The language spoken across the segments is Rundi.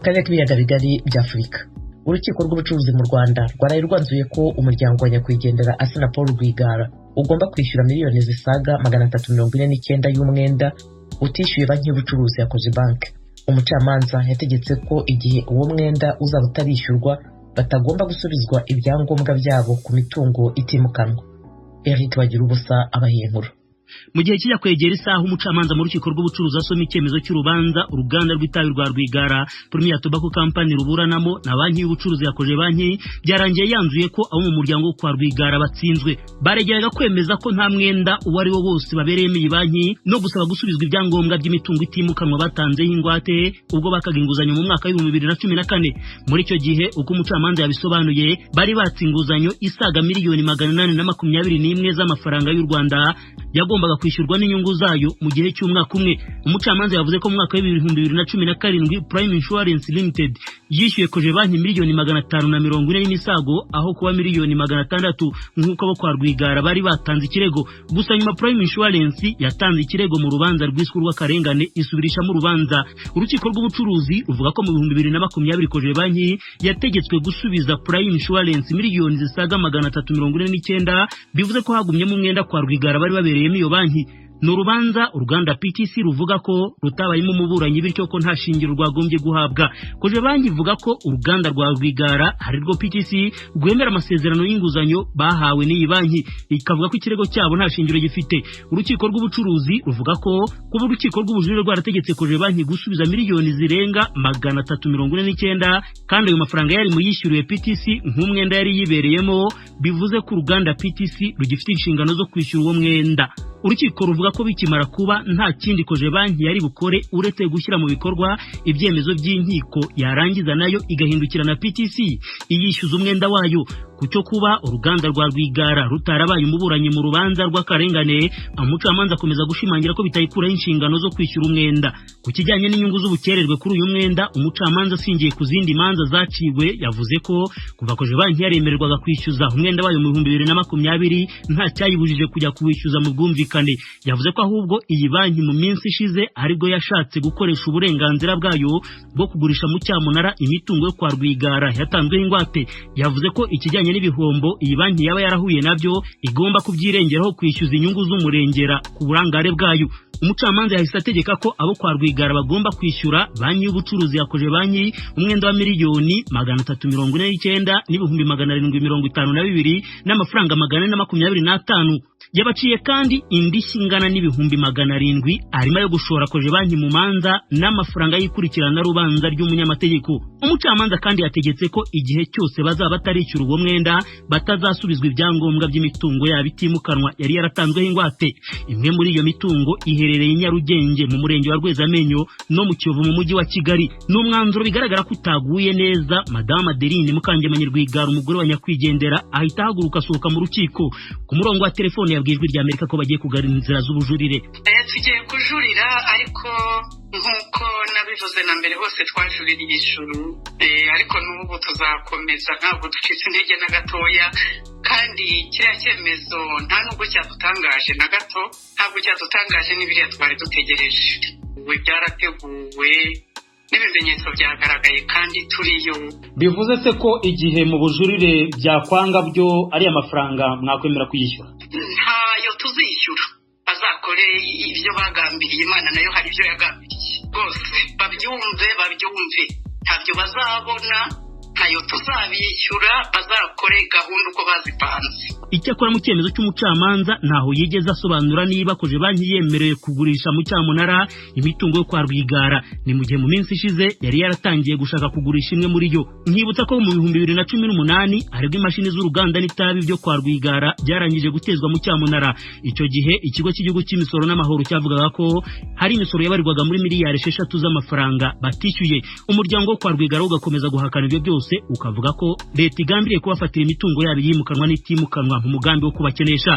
karere k'ibiyaga bigari bya Afurika. Urukiko rw'ubucuruzi mu Rwanda rwaraye rwanzuye ko umuryango wa nyakwigendera Assinapol Paul Rwigara ugomba kwishyura miliyoni zisaga 349 y'umwenda utishyuye banki y'ubucuruzi ya Cogebanque. Umucamanza yategetse ko igihe uwo mwenda uzaba utarishyurwa batagomba gusubizwa ibyangombwa byabo ku mitungo itimukanwa. Eric Bagirubusa abahiye inkuru. Mu gihe kijya kwegera isaha umucamanza mu rukiko rw'ubucuruzi asoma icyemezo cy'urubanza uruganda rw'itabi rwa Rwigara Premier Tobacco Company ruburanamo na banki y'ubucuruzi ya Cogebanque byarangiye yanzuye ko abo mu muryango wo kwa Rwigara batsinzwe. Baregeraga kwemeza ko nta mwenda uwo ari wo wose babereyemo iyi banki no gusaba gusubizwa ibyangombwa by'imitungo itimukanwa batanzeho ingwate ubwo bakaga inguzanyo mu mwaka wa 2014. Muri icyo gihe uko umucamanza yabisobanuye bari batse inguzanyo isaga miliyoni 821 z'amafaranga y'u Rwanda yagombaga kwishyurwa n'inyungu zayo mu gihe cy'umwaka umwe. Umucamanza yavuze ko mu mwaka wa 2017 Prime Insurance Limited yishyuye Cogebanque miliyoni 540 y'imisago aho kuba miliyoni 600 nk'uko abo kwa Rwigara bari batanze ikirego. Gusa nyuma Prime Insurance yatanze ikirego mu rubanza rwiswe rw'akarengane isubirisha mu rubanza. Urukiko rw'ubucuruzi ruvuga ko mu 2020 Cogebanque yategetswe gusubiza Prime Insurance miliyoni zisaga 349 bivuze ko hagumyemo umwenda kwa Rwigara bari babereyemo iyo banki. N'urubanza uruganda PTC ruvuga ko rutabayemo umuburanyi bityo ko nta shingiro rwagombye guhabwa. Cogebanque ivuga ko uruganda rwa Rwigara hari rwo PTC rwemera amasezerano y'inguzanyo bahawe n'iyi banki, ikavuga ko ikirego cyabo nta shingiro gifite. Urukiko rw'ubucuruzi ruvuga ko kuba urukiko rw'ubujurire rwarategetse Cogebanque gusubiza miliyoni zirenga 349 kandi ayo mafaranga yari mu yishyuriwe PTC nk'umwenda yari yibereyemo, bivuze ko uruganda PTC rugifite inshingano zo kwishyura uwo mwenda. Urukiko ruvuga ko bikimara kuba nta kindi Cogebanque yari bukore uretse gushyira mu bikorwa ibyemezo by'inkiko yarangiza nayo igahindukira na PTC iyishyuza umwenda wayo. Kucyo kuba uruganda rwa Rwigara rutarabaye umuburanyi mu rubanza rw'akarengane, umucamanza akomeza gushimangira ko bitayikuraho inshingano zo kwishyura umwenda. Ku kijyanye n'inyungu z'ubukererwe kuri uyu mwenda, umucamanza asingiye ku zindi manza zaciwe yavuze ko kuva Cogebanque yaremererwaga kwishyuza umwenda wayo mu 2020 nta cyayibujije kujya kuwishyuza mu bwumvikane. Yavuze ko ahubwo iyi banki mu minsi ishize aribwo yashatse gukoresha uburenganzira bwayo bwo kugurisha mu cyamunara imitungo yo kwa Rwigara yatanzweho ingwate. Yavuze ko ikijyanye n'ibihombo iyi banki yaba yarahuye nabyo igomba kubyirengeraho kwishyuza inyungu z'umurengera ku burangare bwayo. Umucamanza yahise ategeka ko abo kwa Rwigara bagomba kwishyura banki y'ubucuruzi ya Cogebanque umwenda wa miliyoni 349 n'ibihumbi 752 n'amafaranga 425. Yabaciye kandi indishyi ingana n'ibihumbi 700 arimo yo gushora Cogebanque mu manza n'amafaranga yikurikirana rubanza ry'umunyamategeko. Umucamanza kandi yategetse ko igihe cyose bazaba batarishyura uwo mwenda batazasubizwa ibyangombwa by'imitungo yabo itimukanwa yari yaratanzweho ingwate. Imwe muri iyo mitungo iherereye i Nyarugenge mu murenge wa Rwezamenyo no mu Kiyovu mu mujyi wa Kigali. N'umwanzuro bigaragara ko utaguye neza, Madame Adeline Mukangemanyi Rwigara umugore wa nyakwigendera ahita haguruka asohoka mu rukiko. Ku murongo wa telefone yabwijwe rya Amerika ko bagiye kugarira inzira z'ubujurire. Tugiye kujurira ariko nkuko nabivuze na mbere hose twajuririye ijuru, ariko n'ubu tuzakomeza ntabwo ducitse intege na gatoya, kandi kiriya cyemezo nta nubwo cyadutangaje na gato, ntabwo cyadutangaje n'ibiriya twari dutegereje. Ubu byarateguwe n'ibimenyetso byagaragaye kandi turiyo. Bivuze se ko igihe mu bujurire byakwanga byo ari amafaranga mwakwemera kuyishyura? Ntayo tuzishyura, bazakore ibyo bagambiriye, Imana nayo hari ibyo yagambiriye rwose, babyumve ntabyo bazabona, ntayo tuzabishyura, bazakore gahunda uko bazipanze. Icyakora mu cyemezo cy'umucamanza ntaho yigeze asobanura niba Cogebanque yemerewe kugurisha mu cyamunara imitungo yo kwa Rwigara. Ni mu gihe mu minsi ishize yari yaratangiye gushaka kugurisha imwe muri yo. Nkibutsa ko mu 2018 aribwo imashini z'uruganda n'itabi byo kwa Rwigara byarangije gutezwa mu cyamunara. Icyo gihe ikigo cy'igihugu cy'imisoro n'amahoro cyavugaga ko hari imisoro yabarirwaga muri miliyari 6 z'amafaranga batishyuye. Umuryango wo kwa Rwigara ugakomeza guhakana ibyo byose, ukavuga ko leta igambiriye kubafatira imitungo yabo yimukanwa n'itimukanwa mu mugambi wo kubakenesha.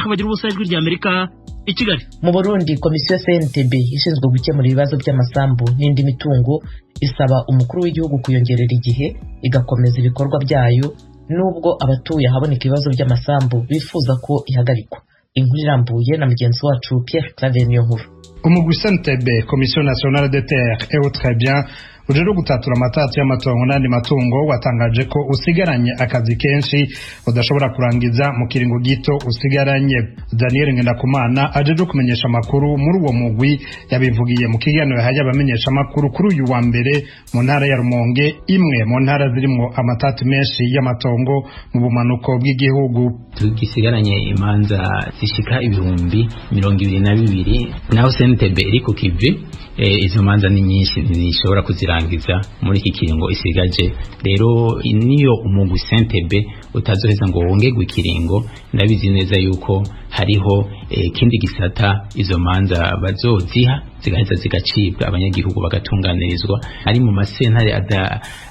Bagirubusa ijwi rya Amerika i Kigali. Mu Burundi komisiyo CNTB ishinzwe gukemura ibibazo by'amasambu n'indi mitungo isaba umukuru w'igihugu kuyongerera igihe igakomeza ibikorwa byayo nubwo abatuye haboneka ibibazo by'amasambu bifuza ko ihagarikwa. Inkuru irambuye na mugenzi wacu Pierre Claver Niyonkuru. Umugwi CNTB, Commission nationale des terres et autres biens, ujejwe gutatura amatati y'amatongo n'andi matungo watangaje ko usigaranye akazi kenshi udashobora kurangiza mu kiringo gito usigaranye. Daniel Ngendakumana ajeje kumenyesha amakuru muri uwo mugwi yabivugiye mu kiganiro yahaye abamenyesha amakuru kuri uyu wa mbere mu ntara ya Rumonge, imwe mu ntara zirimo amatati menshi y'amatongo mu bumanuko bw'igihugu. Tugisigaranye imanza zishika ibihumbi 22 naho sentebe iri ku kivi. Izo manza ni nyinshi ntishobora kuzirangiza muri iki kiringo isigaje. Rero niyo umugwi sentebe utazoheza ngo wongerwe ikiringo, ndabizi neza yuko hariho kindi gisata izo manza bazoziha zigaheza zigacibwa, abanyagihugu bagatunganirizwa ari mu masentare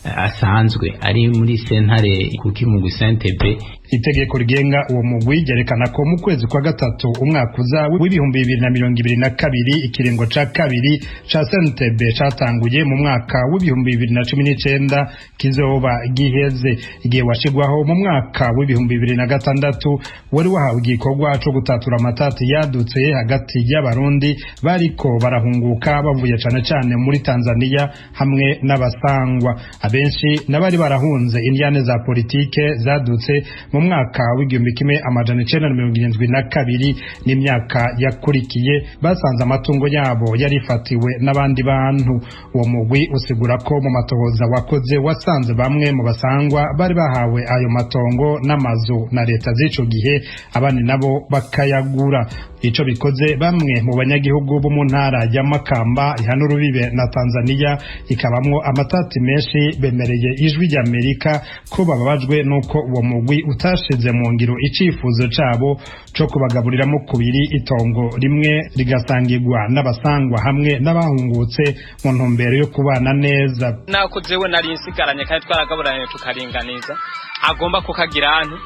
asanzwe, ari muri sentare kuki umugwi sentebe. Itegeko rigenga uwo mugwi ryerekana ko mu kwezi kwa gatatu umwaka uza w'ibihumbi 2022 ikiringo ca kabiri ca sentebe catanguye mu mwaka w'ibihumbi 2019 kizoba giheze. Igihe washigwaho mu mwaka w'ibihumbi 2006 wari wahawe igikorwa co gutatura amatati yadutse hagati y'abarundi bariko barahunguka bavuye cane cane muri Tanzania hamwe n'abasangwa. Abenshi nabari barahunze indiane za politike zadutse mu mwaka w'igihumbi kimwe amajana 1972 n'imyaka yakurikiye, basanze amatungo yabo yarifatiwe n'abandi bantu. Uwo mugwi usigura ko mu matohoza wakoze wasanze bamwe mu basangwa bari bahawe ayo matongo n'amazu na leta z'ico gihe, abandi nabo bakayagura. Ico bikoze bamwe mu banyagihugu bo mu ntara ya Makamba ihana urubibe na Tanzania ikabamwo amatati menshi bemereye Ijwi ry'Amerika ko bababajwe nuko uwo mugwi utashize mu ngiro icifuzo cabo co kubagaburiramo kubiri itongo rimwe rigasangirwa n'abasangwa hamwe n'abahungutse mu ntumbero yo kubana neza. Nako jewe nari insigaranye kandi twaragaburanye tukaringaniza, agomba kukagira ahantu,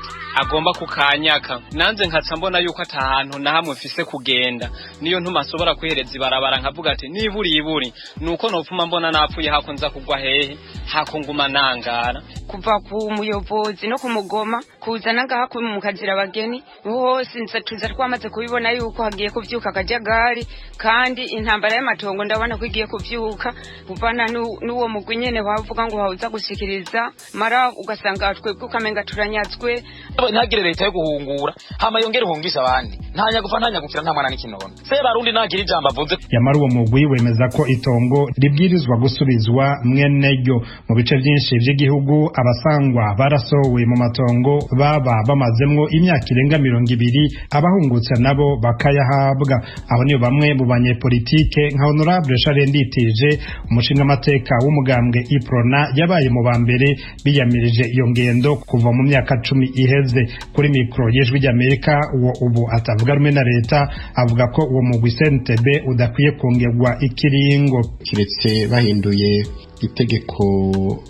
agomba kukanyaka. Nanze nkaca mbona yuko atahantu na hamwe mfise kugenda, niyo ntumasobora kwihereza ibarabara nkavuga ati niburi nuko nopfuma mbona napfuye hako nza kugwa hehe, hako nguma nangara. Kuva ku muyobozi no kumugoma kuzana ngaha mu kazira abageni hose tuza twamaze kubibona yuko hagiye kuvyuka akajagari, kandi intambara y'amatongo ndabona ko igiye kuvyuka kuvana n'uwo mugwi nyene wavuga ngo hauza gushikiriza mara ugasanga twebwe ukamenga turanyatswe. Ntagire leta yo guhungura hama yongere hungisha abandi, ntanya gufa ntanya gukira nta mwana n'ikinono se barundi nagira ijambo avuze. Yamara uwo mugwi wemeza ko itongo ribwirizwa gusubizwa mweneryo. Mu bice byinshi by'igihugu abasangwa barasowe mu matongo baba bamazemwo imyaka irenga 20, abahungutse nabo bakayahabwa. Aho niyo bamwe mu banyepolitike nka Honorable Charles Nditije, umushinga amateka w'umugambwe Iprona, yabaye mu bambere biyamirije iyo ngendo kuva mu myaka 10 iheze. Kuri mikro y'Ijwi ry'Amerika uwo ubu atavuga rumwe na leta avuga ko uwo mugwi sentebe udakwiye kongerwa ikiringo, kiretse bahinduye itegeko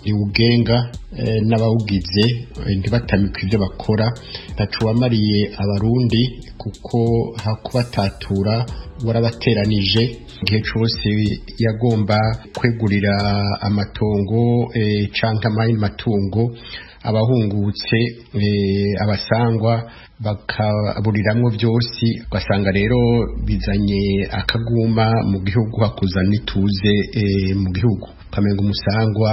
riwugenga n'abawugize ntibatamika ibyo bakora. Ntacu wamariye abarundi kuko hakubatatura warabateranije igihe cyose yagomba kwegurira amatongo canke amayi matungo abahungutse abasangwa bakaburiramwo byose. Ugasanga rero bizanye akaguma mu gihugu, hakuzana ituze mu gihugu, kamenga umusangwa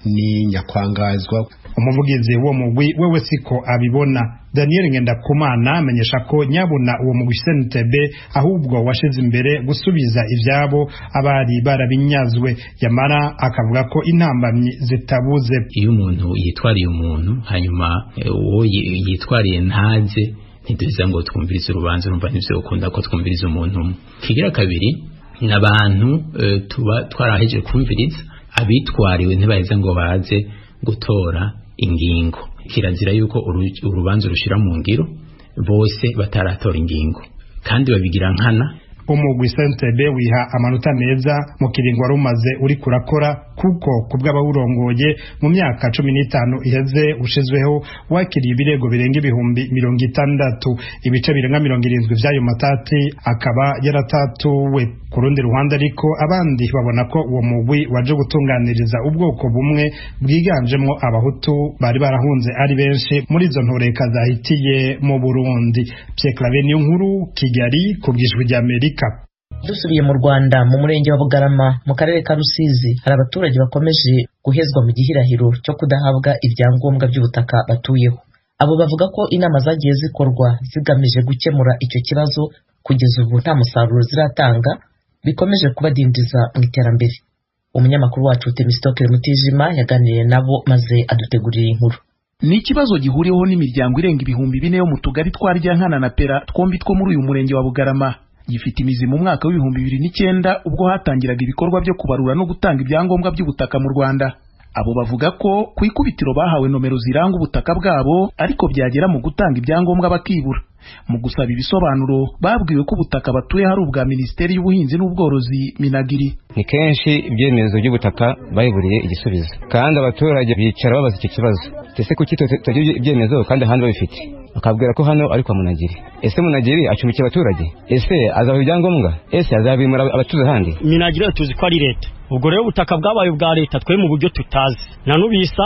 ni nyakwangazwa. Umuvugizi wo mugwi wewe siko abibona. Daniel Ngendakumana amenyesha ko nyabona uwo mugwi sentebe ahubwo washize imbere gusubiza ivyabo abari barabinyazwe. Yamara akavuga ko intambamyi zitabuze. Iyo umuntu yitwariye umuntu hanyuma uwo yitwariye ntaze, ntiduza ngo twumvirize urubanza, urumva nivyo ukunda ko twumviriza umuntu. Kigira kabiri n'abantu tuba twaraheje kumviriza, abitwariwe ntibaheze ngo baze gutora ingingo. Kirazira yuko urubanza rushira mu ngiro bose bataratora ingingo, kandi babigira nkana. Umugwi sentebe wiha amanota meza mu kiringo warumaze uri kurakora, kuko kubw'abawurongoye mu myaka 15 iheze ushizweho wakiriye ibirego birenga ibihumbi 60, ibice birenga 70 by'ayo matati akaba yaratatuwe. Ku rundi ruhande ariko abandi babona ko uwo mugwi waje gutunganiriza ubwoko bumwe bwiganjemo abahutu bari barahunze ari benshi muri izo ntoreka zahitiye mu Burundi. Pierre Claver Niyonkuru, Kigali, ku bw'Ijwi ry'Amerika. Dusubiye mu Rwanda mu murenge wa Bugarama mu karere ka Rusizi hari abaturage bakomeje guhezwa mu gihirahiro cyo kudahabwa ibyangombwa by'ubutaka batuyeho. Abo bavuga ko inama zagiye zikorwa zigamije gukemura icyo kibazo kugeza ubu nta musaruro ziratanga, bikomeje kubadindiza mu iterambere. Umunyamakuru wacu Temistokere Mutijima yaganiriye nabo maze adutegurira inkuru. Ni ikibazo gihuriyeho n'imiryango irenga 2,000 yo mu tugari twa Ryankana na Pera twombi two muri uyu murenge wa Bugarama. Gifite imizi mu mwaka wa 2009 ubwo hatangiraga ibikorwa byo kubarura no gutanga ibyangombwa by'ubutaka mu Rwanda. Abo bavuga ko ku ikubitiro bahawe nomero ziranga ubutaka bwabo, ariko byagera mu gutanga ibyangombwa bakibura. Mu gusaba ibisobanuro babwiwe ko ubutaka batuye hari ubwa Minisiteri y'Ubuhinzi n'Ubworozi Minagiri. Ni kenshi ibyemezo by'ubutaka bayiburiye igisubizo, kandi abaturage bicara babaza icyo kibazo. Ese kuki tutagira ibyemezo kandi hano babifite? Akabwira ko hano ari kwa Munagiri. Ese Munagiri acumbikiye abaturage? Ese azaha ibyangombwa? Ese azabimura abatuze handi? Minagiri tuzi ko ari leta. Ubwo rero ubutaka bwabaye ubwa leta twe mu buryo tutazi. Na nubisa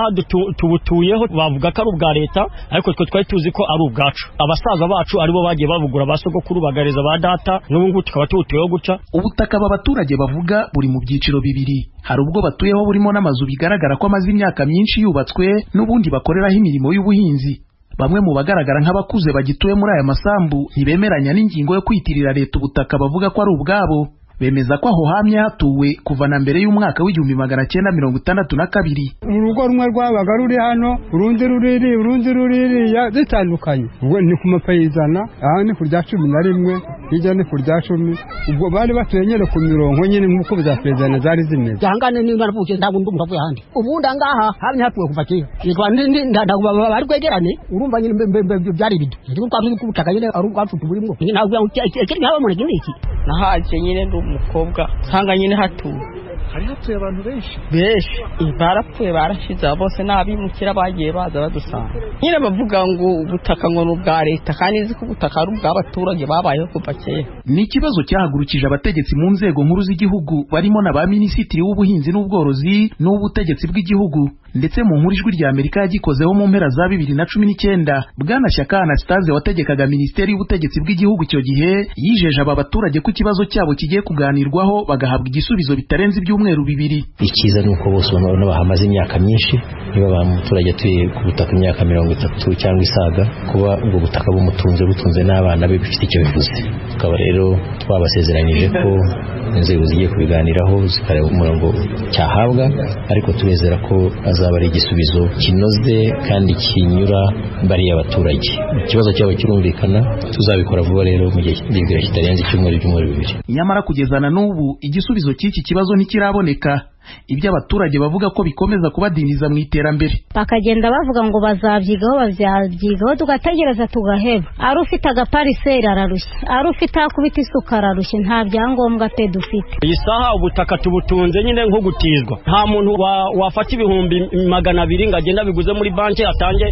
tubutuyeho bavuga ko ari ubwa leta, ariko twe twari tuzi ko ari ubwacu. Abasaza bacu aribo bagiye bavugura basogokuru bagareza ba data, n'ubungu tukaba tubutuyeho guca. Ubutaka abaturage bavuga buri mu byiciro bibiri. Hari ubwo batuyeho burimo n'amazu bigaragara ko amaze imyaka myinshi yubatswe, n'ubundi bakoreraho imirimo y'ubuhinzi. Bamwe mu bagaragara nk'abakuze bagituye muri aya masambu ntibemeranya n'ingingo yo kwitirira leta ubutaka bavuga ko ari ubwabo. Bemeza ko aho hamye hatuwe kuva na mbere y'umwaka w'1962. Urugo rumwe rwabaga ruri hano, urundi ruriri zitandukanye. Ubwo ni ku mapayizana, aha ni ku rya 11, hirya ni ku rya 10. Ubwo bari batuye nyine ku mirongo nyine nk'uko za payizana zari zimeze. Yangane ni naravuye ntabwo ndumva vuye handi. Ubundi angaha hamye hatuwe kuva kera. Yitwa ndagwa bari kwegerane, urumva nyine byari bidu. Ndiko kwabiri kubutaka nyine ari ubwacu tuburimo. Ni ntabwo ikiri haba muri iki. Nahaje nyine umukobwa sanga nyine hatuye. Hari hatuye abantu benshi barapfuye barashize bose n'abimukira bagiye baza badusanga. Nyine bavuga ngo ubutaka ngo n'ubwa leta, kandi izi ko ubutaka ari ubw'abaturage babayeho kuva kera. Ni ikibazo cyahagurukije abategetsi mu nzego nkuru z'igihugu barimo na ba Minisitiri w'Ubuhinzi n'Ubworozi n'Ubutegetsi bw'igihugu. Ndetse mu nkuru Ijwi rya Amerika yagikozeho mu mpera za 2019, Bwana Shyaka Anastase wategekaga Minisiteri y'Ubutegetsi bw'igihugu icyo gihe yijeje aba baturage ko ikibazo cyabo kigiye kuganirwaho bagahabwa igisubizo bitarenze ibyumweru 2. Ikiza nuko bose bamwe bahamaze imyaka myinshi, niba ba muturage atuye ku butaka imyaka 30 cyangwa isaga, kuba ubwo butaka butunze n'abana be bifite icyo bivuze. Tukaba rero twabasezeranyije ko inzego zigiye kubiganiraho zikareba umurongo cyahabwa, ariko tubezera ko azaba ari igisubizo kinoze kandi kinyura bariya abaturage. Ikibazo cyabo kirumvikana, tuzabikora vuba rero mu gihe kitarenze icyumweru 2. Nyamara kugezana n'ubu igisubizo cy'iki kibazo ntikiraboneka. Ibyo abaturage bavuga ko bikomeza kubadindiza mu iterambere. Bakagenda bavuga ngo bazabyigaho tugategereza tugaheba. Ari ufite agapariseri ararushye, ari ufite akubita isuka ararushye, nta byangombwa pe dufite. Iyi saha ubutaka tubutunze nyine nko gutizwa. Nta muntu wafata 200,000 ngo agenda biguze muri banki atange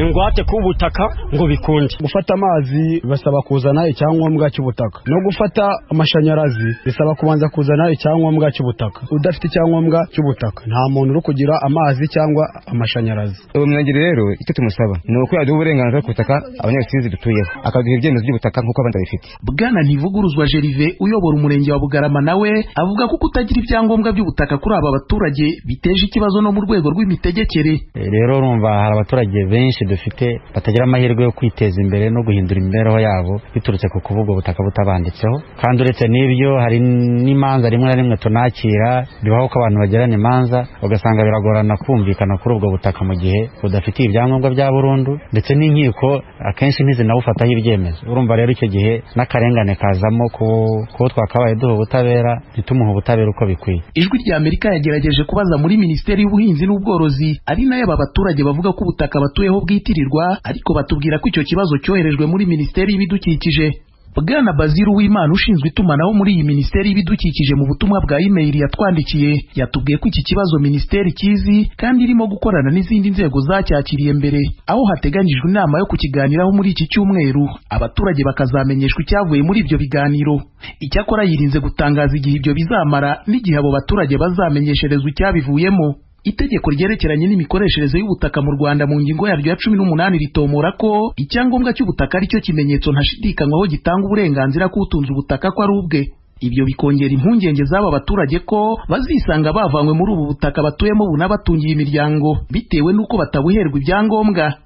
ingwate ku butaka ngo bikunde. Gufata amazi basaba kuzana icyangombwa cy'ubutaka, no gufata amashanyarazi bisaba kubanza kuzana icyangombwa cy'ubutaka. Udafite icyangombwa cy'ubutaka nta muntu uri kugira amazi cyangwa amashanyarazi. Ubu Munagiri rero icyo tumusaba ni uko yaduha uburenganzira ku butaka abanyarusizi dutuyeho, akaduha ibyemezo by'ubutaka nk'uko abandi babifite. Bwana Ntivuguruzwa Gervais uyobora umurenge wa Bugarama nawe avuga ko kutagira ibyangombwa by'ubutaka kuri aba baturage biteje ikibazo no mu rwego rw'imitegekere. Rero urumva hari abaturage benshi dufite batagira amahirwe yo kwiteza imbere no guhindura imibereho yabo biturutse ku kuvuga ubutaka butabanditseho, kandi uretse n'ibyo hari n'imanza rimwe na rimwe tunakira bibaho ko abantu bagirana imanza ugasanga biragorana kumvikana kuri ubwo butaka mu gihe budafitiye ibyangombwa bya burundu, ndetse n'inkiko akenshi ntizinabufataho ibyemezo. Urumva rero icyo gihe n'akarengane kazamo ko twakabaye duha ubutabera ntitumuhe ubutabera uko bikwiye. Ijwi rya Amerika yagerageje kubaza muri Minisiteri y'Ubuhinzi n'Ubworozi, ari nayo aba baturage bavuga ko ubutaka batuyeho bwitirirwa, ariko batubwira ko icyo kibazo cyoherejwe muri Minisiteri y'Ibidukikije. Bwana Baziru w'Imana ushinzwe itumanaho muri iyi Minisiteri y'Ibidukikije mu butumwa bwa email yatwandikiye yatubwiye ko iki kibazo Minisiteri kizi kandi irimo gukorana n'izindi nzego zacyakiriye mbere, aho hateganyijwe inama yo kukiganiraho muri iki cyumweru, abaturage bakazamenyeshwa icyavuye muri ibyo biganiro. Icyakora yirinze gutangaza igihe ibyo bizamara n'igihe abo baturage bazamenyesherezwa icyabivuyemo. Itegeko ryerekeranye n'imikoreshereze y'ubutaka mu Rwanda mu ngingo yaryo ya 18 ritomora ko icyangombwa cy'ubutaka ari cyo kimenyetso ntashidikanywaho gitanga uburenganzira k'utunze ubutaka ko ari ubwe. ibyo bikongera impungenge z'aba baturage ko bazisanga bavanywe muri ubu butaka batuyemo bunabatungiye imiryango bitewe n'uko batabuherwa ibyangombwa.